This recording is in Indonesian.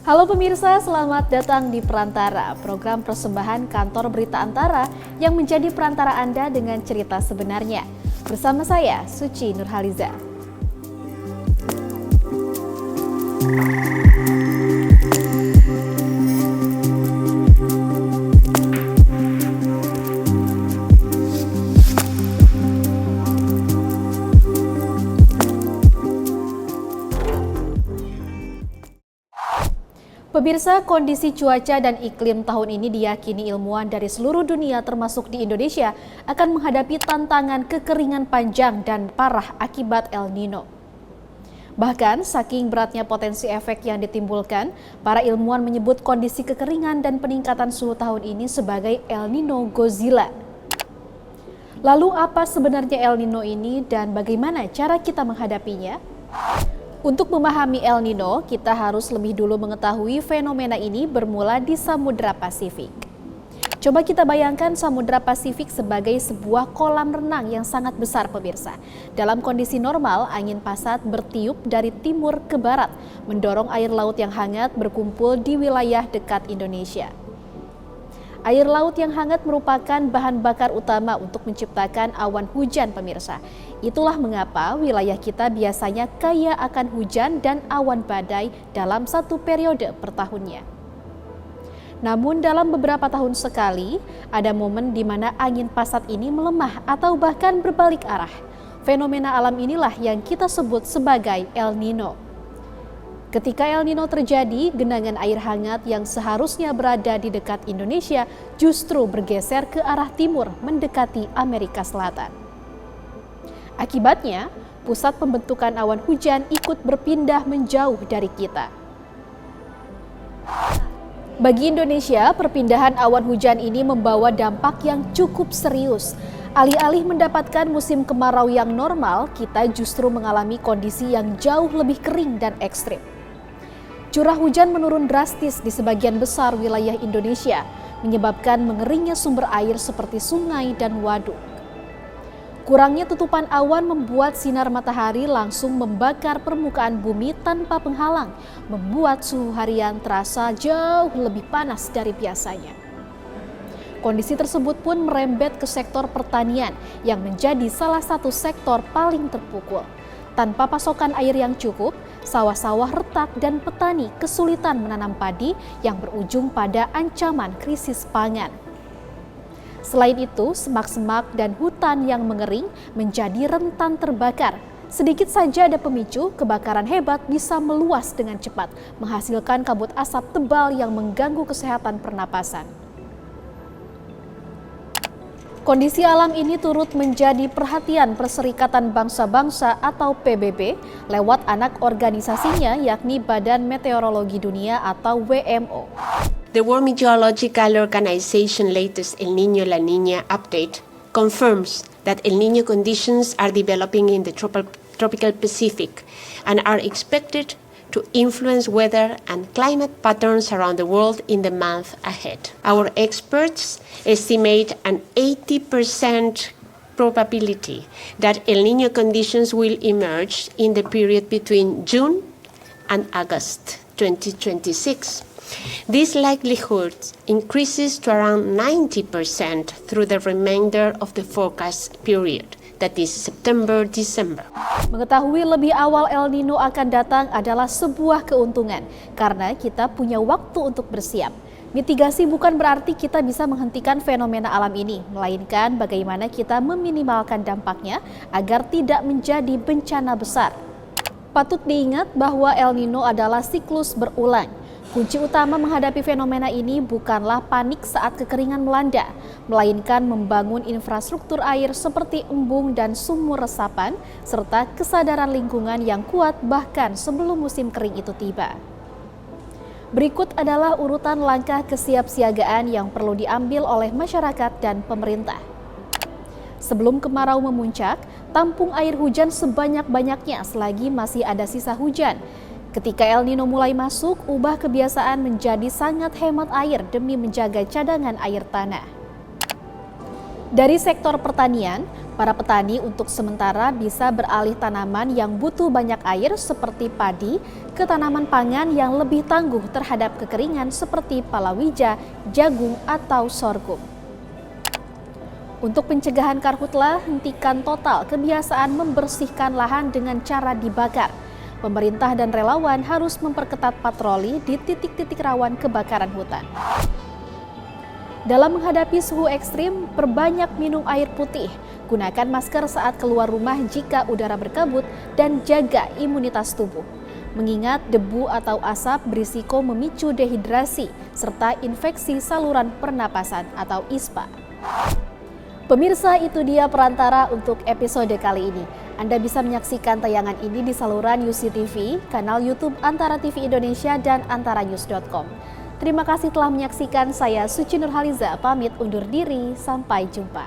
Halo pemirsa, selamat datang di Perantara, program persembahan kantor berita Antara yang menjadi perantara Anda dengan cerita sebenarnya. Bersama saya, Suci Nurhaliza. Pemirsa, kondisi cuaca dan iklim tahun ini diyakini ilmuwan dari seluruh dunia termasuk di Indonesia akan menghadapi tantangan kekeringan panjang dan parah akibat El Nino. Bahkan saking beratnya potensi efek yang ditimbulkan, para ilmuwan menyebut kondisi kekeringan dan peningkatan suhu tahun ini sebagai El Nino Godzilla. Lalu apa sebenarnya El Nino ini dan bagaimana cara kita menghadapinya? Untuk memahami El Nino, kita harus lebih dulu mengetahui fenomena ini bermula di Samudra Pasifik. Coba kita bayangkan Samudra Pasifik sebagai sebuah kolam renang yang sangat besar, pemirsa. Dalam kondisi normal, angin pasat bertiup dari timur ke barat, mendorong air laut yang hangat berkumpul di wilayah dekat Indonesia. Air laut yang hangat merupakan bahan bakar utama untuk menciptakan awan hujan, pemirsa. Itulah mengapa wilayah kita biasanya kaya akan hujan dan awan badai dalam satu periode per tahunnya. Namun dalam beberapa tahun sekali, ada momen di mana angin pasat ini melemah atau bahkan berbalik arah. Fenomena alam inilah yang kita sebut sebagai El Nino. Ketika El Nino terjadi, genangan air hangat yang seharusnya berada di dekat Indonesia justru bergeser ke arah timur mendekati Amerika Selatan. Akibatnya, pusat pembentukan awan hujan ikut berpindah menjauh dari kita. Bagi Indonesia, perpindahan awan hujan ini membawa dampak yang cukup serius. Alih-alih mendapatkan musim kemarau yang normal, kita justru mengalami kondisi yang jauh lebih kering dan ekstrim. Curah hujan menurun drastis di sebagian besar wilayah Indonesia, menyebabkan mengeringnya sumber air seperti sungai dan waduk. Kurangnya tutupan awan membuat sinar matahari langsung membakar permukaan bumi tanpa penghalang, membuat suhu harian terasa jauh lebih panas dari biasanya. Kondisi tersebut pun merembet ke sektor pertanian yang menjadi salah satu sektor paling terpukul. Tanpa pasokan air yang cukup, sawah-sawah retak dan petani kesulitan menanam padi yang berujung pada ancaman krisis pangan. Selain itu, semak-semak dan hutan yang mengering menjadi rentan terbakar. Sedikit saja ada pemicu, kebakaran hebat bisa meluas dengan cepat, menghasilkan kabut asap tebal yang mengganggu kesehatan pernapasan. Kondisi alam ini turut menjadi perhatian Perserikatan Bangsa-Bangsa atau PBB lewat anak organisasinya yakni Badan Meteorologi Dunia atau WMO. The World Meteorological Organization latest El Niño La Niña update confirms that El Niño conditions are developing in the tropical Pacific and are expected to influence weather and climate patterns around the world in the month ahead. Our experts estimate an 80% probability that El Niño conditions will emerge in the period between June and August 2026. This likelihood increases to around 90% through the remainder of the forecast period, that is September-December. Mengetahui lebih awal El Nino akan datang adalah sebuah keuntungan karena kita punya waktu untuk bersiap. Mitigasi bukan berarti kita bisa menghentikan fenomena alam ini, melainkan bagaimana kita meminimalkan dampaknya agar tidak menjadi bencana besar. Patut diingat bahwa El Nino adalah siklus berulang. Kunci utama menghadapi fenomena ini bukanlah panik saat kekeringan melanda, melainkan membangun infrastruktur air seperti embung dan sumur resapan, serta kesadaran lingkungan yang kuat bahkan sebelum musim kering itu tiba. Berikut adalah urutan langkah kesiapsiagaan yang perlu diambil oleh masyarakat dan pemerintah. Sebelum kemarau memuncak, tampung air hujan sebanyak-banyaknya selagi masih ada sisa hujan. Ketika El Nino mulai masuk, ubah kebiasaan menjadi sangat hemat air demi menjaga cadangan air tanah. Dari sektor pertanian, Para petani untuk sementara bisa beralih tanaman yang butuh banyak air seperti padi ke tanaman pangan yang lebih tangguh terhadap kekeringan seperti palawija, jagung, atau sorghum. Untuk pencegahan karhutla, hentikan total kebiasaan membersihkan lahan dengan cara dibakar. Pemerintah dan relawan harus memperketat patroli di titik-titik rawan kebakaran hutan. Dalam menghadapi suhu ekstrim, perbanyak minum air putih, gunakan masker saat keluar rumah jika udara berkabut, dan jaga imunitas tubuh. Mengingat debu atau asap berisiko memicu dehidrasi, serta infeksi saluran pernapasan atau ISPA. Pemirsa, itu dia perantara untuk episode kali ini. Anda bisa menyaksikan tayangan ini di saluran UCTV, kanal YouTube Antara TV Indonesia, dan antaranews.com. Terima kasih telah menyaksikan. Saya Suci Nurhaliza, pamit undur diri. Sampai jumpa.